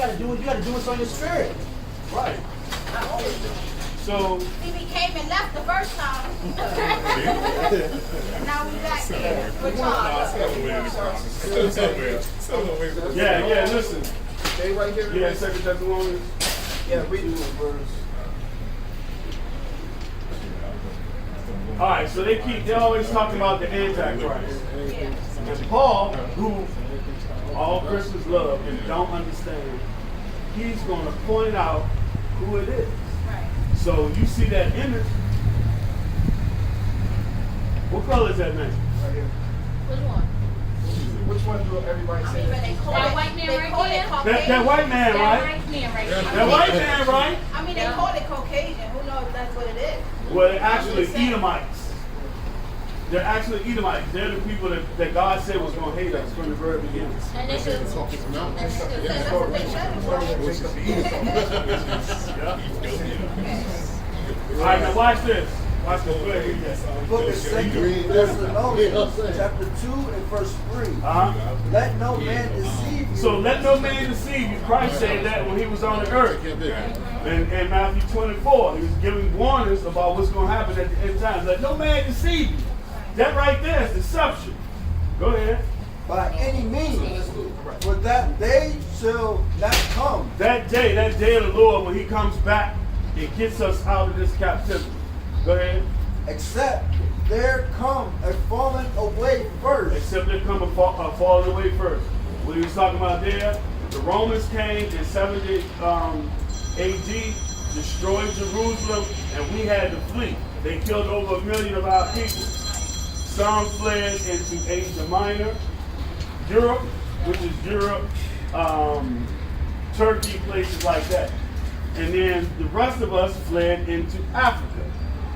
gotta do what's on your spirit. Right. So he came and left the first time. And now we back here. yeah, listen. Stay right here. Yeah, 2 Thessalonians. Yeah, read the verse. All right, so they're always talking about the Antichrist. Yeah. And Paul, who all Christians love and don't understand, he's going to point out who it is. Right. So you see that image. What color is that man? Right here. Which one? Which one do everybody say? That white man right here? That white man, That right? white man right here. That white man, right? I mean, they call it Caucasian. Who knows if that's what it is? Well, they're actually Edomites. They're actually Edomites. They're the people that God said was going to hate us from the very beginning. And they should. That's what they All right, now watch this. Watch this. Go ahead, read that. Book of 2 Thessalonians, chapter 2 and verse 3. Let no man deceive you. So let no man deceive you. Christ said that when he was on the earth. In Matthew 24, he was giving warnings about what's going to happen at the end times. Let no man deceive you. That right there is deception. Go ahead. By any means, for that day shall not come. That day of the Lord, when he comes back and gets us out of this captivity. Go ahead. Except there come a falling away first. Except there come a falling away first. What he was talking about there, the Romans came in 70 AD, destroyed Jerusalem, and we had to flee. They killed over 1 million of our people. Some fled into Asia Minor, Europe, which is Europe, Turkey, places like that. And then the rest of us fled into Africa.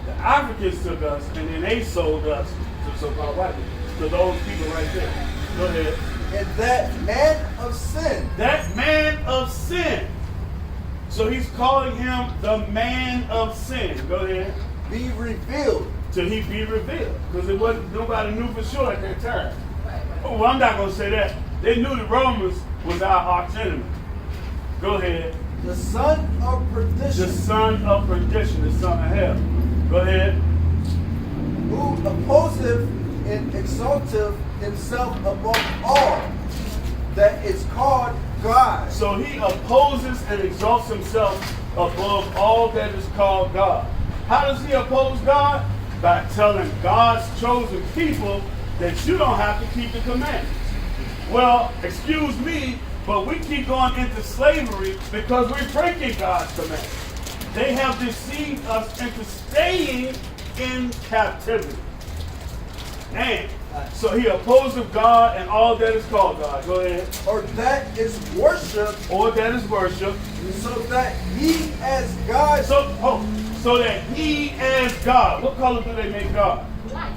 The Africans took us, and then they sold us to so-called white people. To those people right there. Go ahead. And that man of sin. That man of sin. So he's calling him the man of sin. Go ahead. Be revealed. Till he be revealed. Because it wasn't, nobody knew for sure at that time. Oh, well, I'm not going to say that. They knew the Romans was our arch enemy. Go ahead. The son of perdition. The son of perdition, the son of hell. Go ahead. Who opposeth and exalteth himself above all that is called God. So he opposes and exalts himself above all that is called God. How does he oppose God? By telling God's chosen people that you don't have to keep the commandments. Well, excuse me, but we keep going into slavery because we're breaking God's commandments. They have deceived us into staying in captivity. And so he opposes God and all that is called God. Go ahead. Or that is worship. Or that is worship. So that he as God. So that he as God. What color do they make God? White.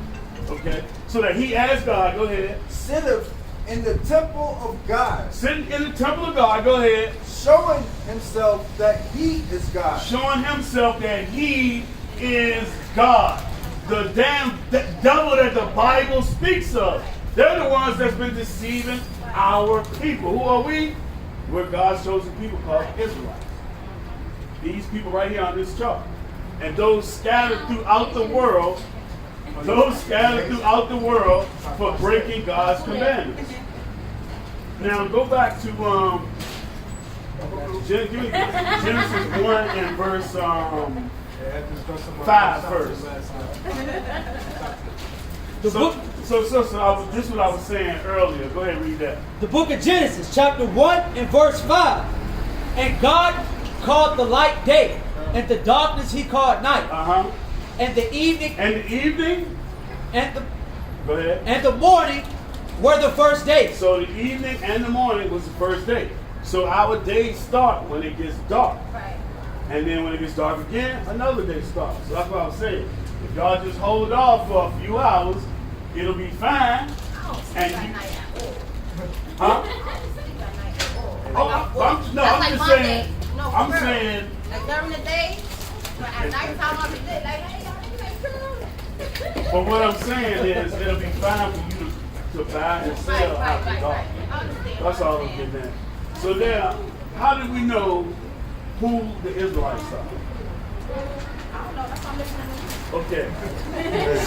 Okay. So that he as God. Go ahead. Sitteth in the temple of God. Sitting in the temple of God. Go ahead. Showing himself that he is God. Showing himself that he is God. The damn devil that the Bible speaks of. They're the ones that's been deceiving our people. Who are we? We're God's chosen people called Israelites. These people right here on this chart. And those scattered throughout the world, for breaking God's commandments. Now go back to Genesis 1 and verse 5 first. This is what I was saying earlier. Go ahead and read that. The book of Genesis, chapter 1 and verse 5. And God called the light day, and the darkness he called night. And the evening. Go ahead. And the morning were the first day. So the evening and the morning was the first day. So our days start when it gets dark. Right. And then when it gets dark again, another day starts. So that's what I was saying. If y'all just hold off for a few hours, it'll be fine. I don't sleep And at you, night at all. huh? I don't sleep at night at all. I'm just saying. No, I'm for real. saying. Like during the day, but at nighttime I'll be lit. Like, hey, y'all, But what I'm saying is, it'll be fine for you to buy and sell after dark. I understand. That's all I'm getting at. So there, how do we know who the Israelites are? I don't know. That's what I'm listening Okay.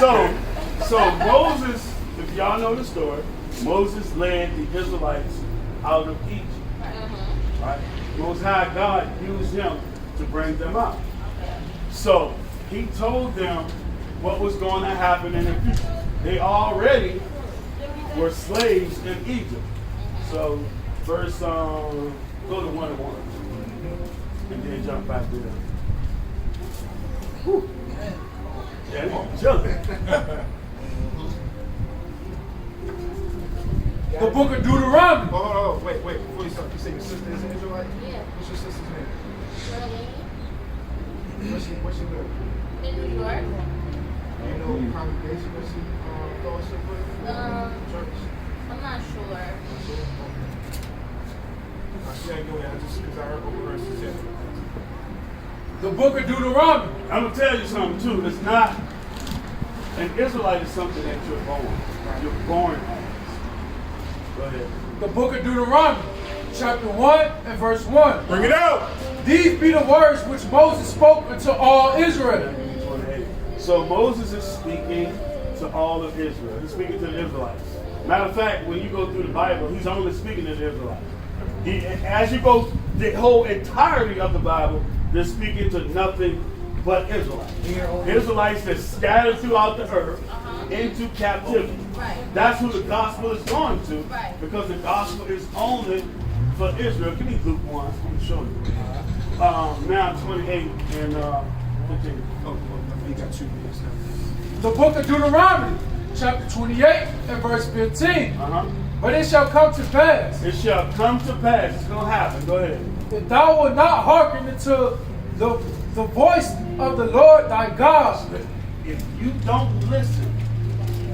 So Moses, if y'all know the story, Moses led the Israelites out of Egypt. Right? Most High God used him to bring them out. So he told them what was going to happen in the future. They already were slaves in Egypt. So verse, go to 1:1. And then jump back there. Whew. Yeah, jumping. The book of Deuteronomy. Oh, wait. Before you start, you say your sister is an Israelite? Yeah. What's your sister's name? Shirley. What's she live? In New York. Do you know what congregation that she fellowship with? Church? I'm not sure. She ain't doing that just because I heard over her. She said. The book of Deuteronomy. I'm going to tell you something too. It's not, an Israelite is something that you're born. You're born as. Go ahead. The book of Deuteronomy, chapter 1 and verse 1. Bring it out. These be the words which Moses spoke unto all Israel. So Moses is speaking to all of Israel. He's speaking to the Israelites. Matter of fact, when you go through the Bible, he's only speaking to the Israelites. As you go the whole entirety of the Bible, they're speaking to nothing but Israelites. Israelites that scattered throughout the earth into captivity. Right. That's who the gospel is going to, Right. because the gospel is only for Israel. Give me Luke 1. I'm showing you. Now 28 and 15. Oh, you got 2 minutes now. The book of Deuteronomy, chapter 28 and verse 15. But it shall come to pass. It shall come to pass. It's going to happen. Go ahead. If thou wilt not hearken unto the voice of the Lord thy God, If you don't listen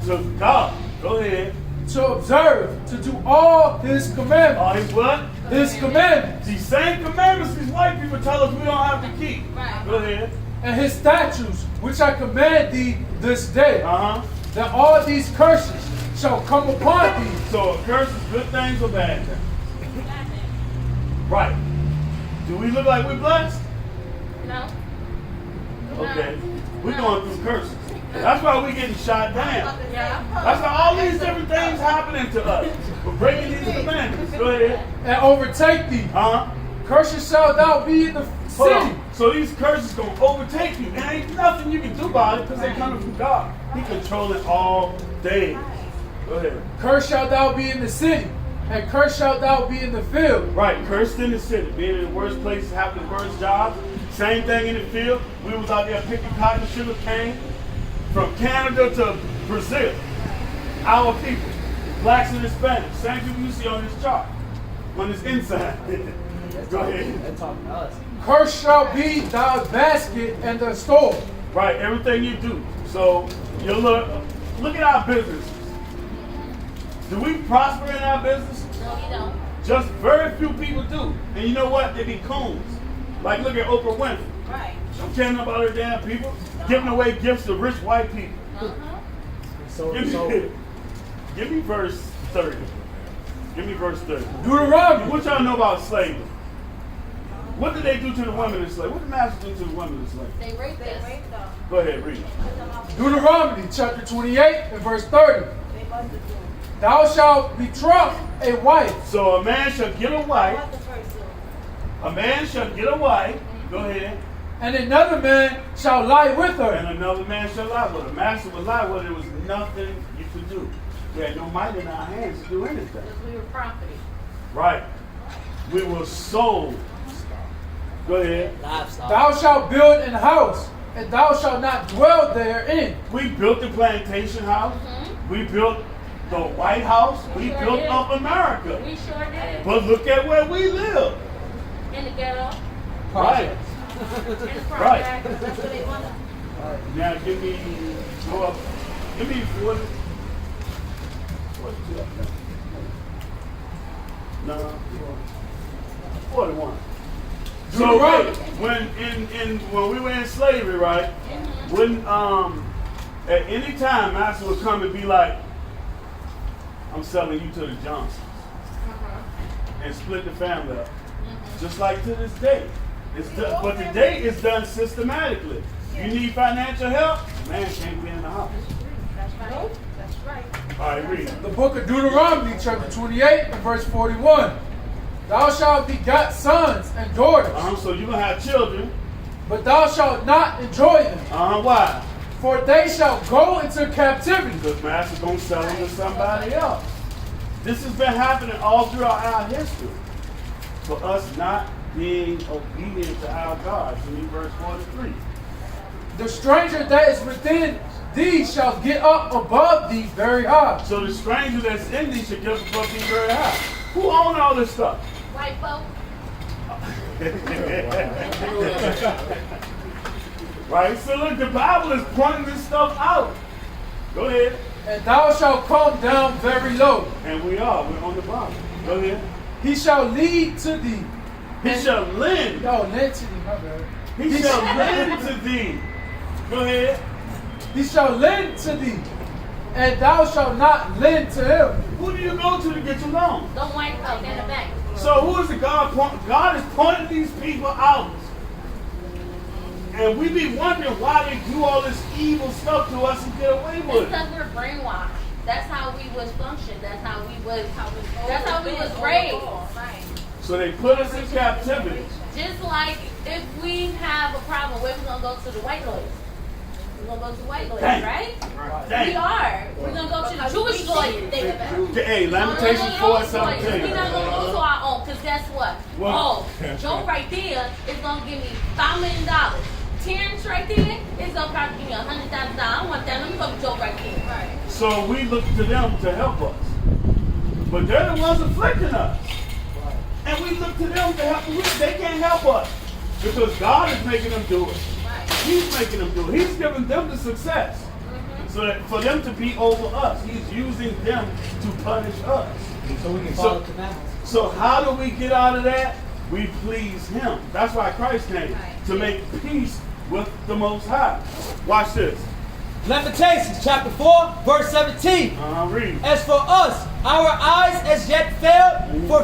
to God, go ahead. to observe, to do all his commandments. All his what? His commandments. These same commandments these white people tell us we don't have to keep. Right. Go ahead. And his statutes, which I command thee this day, that all these curses shall come upon thee. So a curse is good things or bad things? Right. Do we look like we're blessed? No. Okay. We're going through curses. That's why we're getting shot down. Yeah. That's why all these different things happening to us. We're breaking these commandments. Go ahead. And overtake thee. Curses shall thou be in the Hold city. on. So these curses going to overtake you. And ain't nothing you can do about it because they're coming from God. He controlling all things. Go ahead. Curse shalt thou be in the city, and curse shalt thou be in the field. Right, cursed in the city, being in the worst places, having the worst jobs. Same thing in the field. We was out there picking cotton, sugar cane, from Canada to Brazil. Our people, blacks and Hispanics, same people you see on this chart, on this inside. Go ahead. They're talking to us. Curse shall be thy basket and the store. Right, everything you do. So you look at our businesses. Do we prosper in our business? No, you don't. Just very few people do. And you know what? They be coons. Like look at Oprah Winfrey. Right. She don't care about her damn people. Giving away gifts to rich white people. Give me verse 30. Give me verse 30. Deuteronomy. What y'all know about slavery? What did they do to the women in slavery? What did the master do to the women in slavery? They raped us. Go ahead, read it. Deuteronomy chapter 28 and verse 30. Thou shalt betroth a wife. So a man shall get a wife. A man shall get a wife. Go ahead. And another man shall lie with her. And another man shall lie with her. Master would lie with her. There was nothing you could do. We had no might in our hands to do anything. Because we were property. Right. We were sold. Go ahead. Thou shalt build an house, and thou shalt not dwell therein. We built the plantation house. We built the White House. We Sure built did. up America. We sure did. But look at where we live. In the ghetto. Right. In the project. Right. That's what they want. Now give me, go up. Give me 40. 42. No. 41. So Right. when when we were in slavery, right? When at any time master would come and be like, I'm selling you to the Johnsons, and split the family up. just like to this day. It's done, but today it's done systematically. You need financial help, man can't be in the house. That's right. That's right. All right, read. The book of Deuteronomy, chapter 28, and verse 41. Thou shalt beget sons and daughters, So you're going to have children. but thou shalt not enjoy them. Why? For they shall go into captivity. Because master's going to sell them to somebody else. This has been happening all throughout our history. For us not being obedient to our God. So read verse 43. The stranger that is within thee shall get up above thee very high. So the stranger that's in thee should get up above thee very high. Who own all this stuff? White folk. Right? So look, the Bible is pointing this stuff out. Go ahead. And thou shalt come down very low. And we're on the Bible. Go ahead. He shall lead to thee. He shall lend. No, lend to thee, my bad. He shall lend to thee. Go ahead. He shall lend to thee, and thou shalt not lend to him. Who do you go to get your loan? The white folk in the bank. So who is the God point? God is pointing these people out. And we be wondering why they do all this evil stuff to us and get away with it. Because we're brainwashed. That's how we was functioned. That's how we was raised. Right. So they put us in captivity. Just like if we have a problem, we're gonna go to the white lawyers. We're gonna go to white lawyers, Dang. right? Dang. We are. We're gonna go to the Jewish lawyers. Hey, Lamentations 4:17. We're not gonna go to our own, because guess what? What? Oh, Joe right there is gonna give me $5 million. Terrence right there is gonna probably give me $100,000. I want that. Let me go to Joe right there. Right. So we look to them to help us. But they're the ones afflicting us. And we look to them to help us. They can't help us. Because God is making them do it. Right. He's making them do it. He's giving them the success. So that for them to be over us. He's using them to punish us. So we can follow commandments. So how do we get out of that? We please Him. That's why Christ came. To make peace with the Most High. Watch this. Lamentations chapter 4, verse 17. Read. As for us, our eyes as yet failed for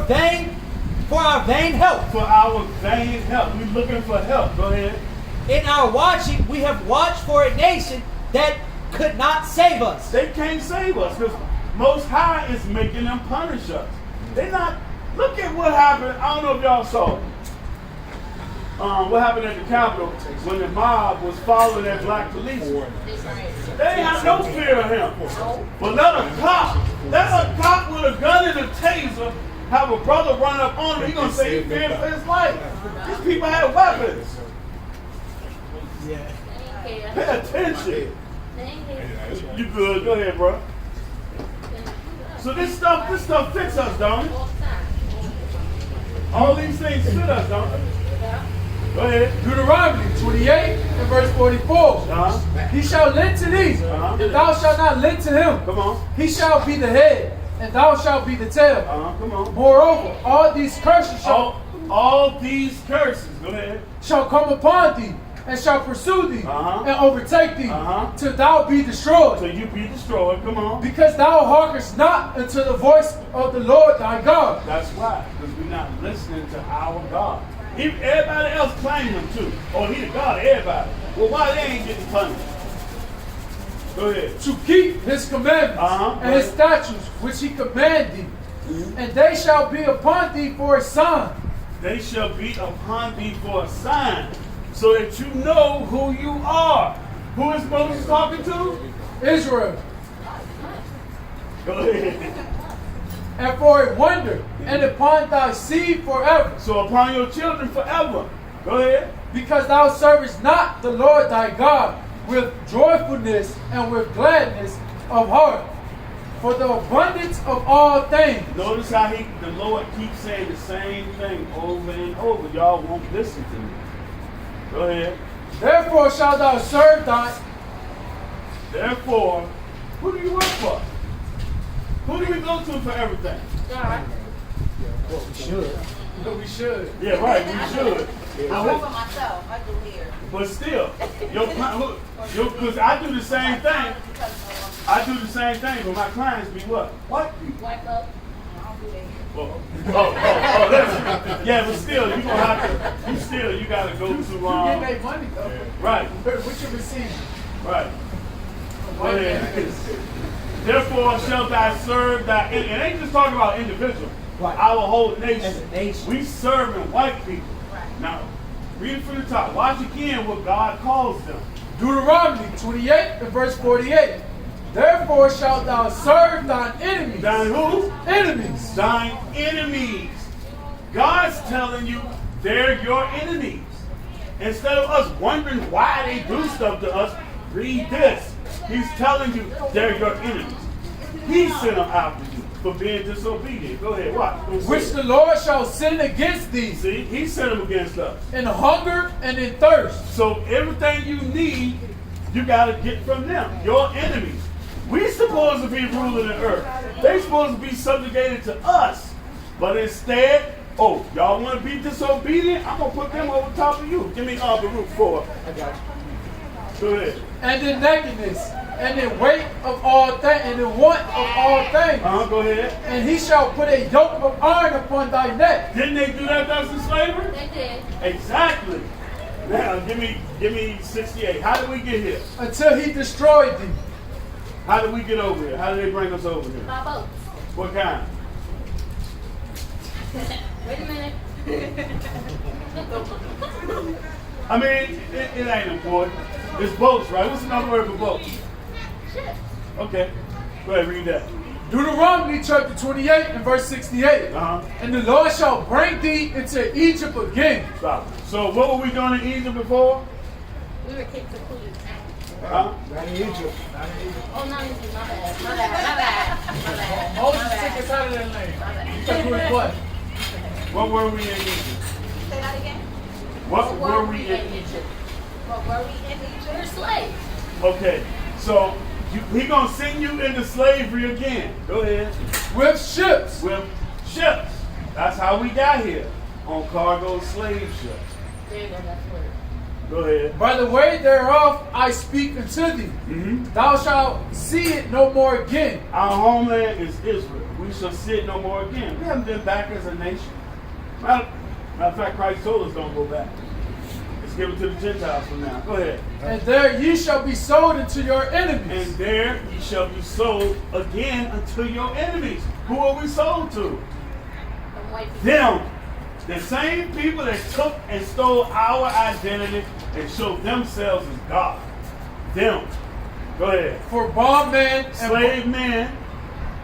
our vain help. For our vain help. We're looking for help. Go ahead. In our watching, we have watched for a nation that could not save us. They can't save us because Most High is making them punish us. They're not. Look at what happened. I don't know if y'all saw it. What happened at the Capitol when the mob was following that black policeman. They ain't have no fear of him. But let a cop with a gun and a taser have a brother run up on him. He's going to say he feared for his life. These people had weapons. Yeah. Pay attention. You good. Go ahead, bro. So this stuff fits us, don't it? All these things fit us, don't it? Go ahead. Deuteronomy 28 and verse 44. He shall lend to thee, and thou shalt not lend to him. Come on. He shall be the head, and thou shalt be the tail. Come on. Moreover, all these curses all these curses, go ahead, shall come upon thee, and shall pursue thee, and overtake thee, till thou be destroyed. So you be destroyed. Come on. Because thou hearkenest not unto the voice of the Lord thy God. That's why, because we're not listening to our God. Everybody else claim him too. Oh, he the God of everybody. Well, why they ain't getting punished? Go ahead. To keep his commandments and his statutes which he command thee. And they shall be upon thee for a sign. They shall be upon thee for a sign, so that you know who you are. Who is Moses talking to? Israel. Go ahead. And for a wonder, and upon thy seed forever. So upon your children forever. Go ahead. Because thou servest not the Lord thy God with joyfulness and with gladness of heart, for the abundance of all things. Notice how the Lord keeps saying the same thing over and over. Y'all won't listen to me. Go ahead. Therefore shalt thou serve thy. Therefore, who do you work for? Who do we go to for everything? God. Well, we should. No, we should. Yeah, right, we should. I work for myself. I do here. But still, because I do the same thing. I do the same thing, but my clients be what? White people. White folk. Yeah, but still, you gonna have to. You gotta go to. You get their money though. Right. What you receive? Right. Go ahead. Therefore shall thou serve thy. It ain't just talking about individuals. Right. Our whole nation. As a nation. We serving white people. Right. Now, read it from the top. Watch again what God calls them. Deuteronomy 28 and verse 48. Therefore shalt thou serve thine enemies. Thine who? Enemies. Thine enemies. God's telling you they're your enemies. Instead of us wondering why they do stuff to us, read this. He's telling you they're your enemies. He sent them after you for being disobedient. Go ahead, watch. Which the Lord shall send against thee. See, he sent them against us. In hunger and in thirst. So everything you need, you got to get from them. Your enemies. We supposed to be ruling the earth. They supposed to be subjugated to us. But instead, oh, y'all want to be disobedient? I'm going to put them over top of you. Give me Baruch 4. I got you. Go ahead. And in nakedness, and in weight of all things, and in want of all things. Go ahead. And he shall put a yoke of iron upon thy neck. Didn't they do that that's in slavery? They did. Exactly. Now, give me 68. How did we get here? Until he destroyed thee. How did we get over here? How did they bring us over here? My boats. What kind? Wait a minute. I mean, it ain't important. It's boats, right? What's another word for boats? Shit. Okay. Go ahead, read that. Deuteronomy chapter 28 and verse 68. And the Lord shall bring thee into Egypt again. Stop. So what were we doing in Egypt before? We were kicked to police. Huh? Not in Egypt. Oh, not Egypt. My bad. My bad. My bad. My bad. Moses My took bad. us out of that land. My bad. Took us what? What were we in Egypt? Say that again. What were we in Egypt? What were we in Egypt? We're slaves. Okay. So he gonna send you into slavery again. Go ahead. With ships. With ships. That's how we got here. On cargo slave ships. There you go. That's word. Go ahead. By the way thereof I speak unto thee. Thou shalt see it no more again. Our homeland is Israel. We shall see it no more again. We haven't been back as a nation. Matter of fact, Christ told us don't go back. Let's give it to the Gentiles from now. Go ahead. And there ye shall be sold unto your enemies. And there ye shall be sold again unto your enemies. Who are we sold to? From white people. Them. The same people that took and stole our identity and showed themselves as God. Them. Go ahead. For bondmen Slave men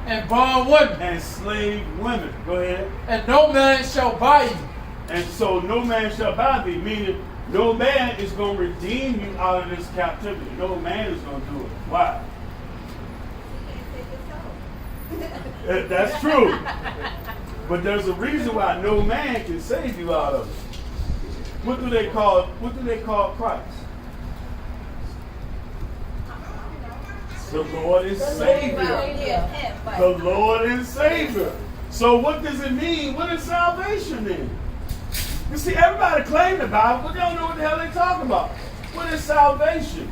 and bondwomen. and slave women. Go ahead. And no man shall buy you. And so no man shall buy thee, meaning no man is going to redeem you out of this captivity. No man is going to do it. Why? That's true. But there's a reason why no man can save you out of it. What do they call Christ? The Lord and Savior. The Lord and Savior. So what does it mean? What is salvation then? You see, everybody claim the Bible, but they don't know what the hell they're talking about. What is salvation?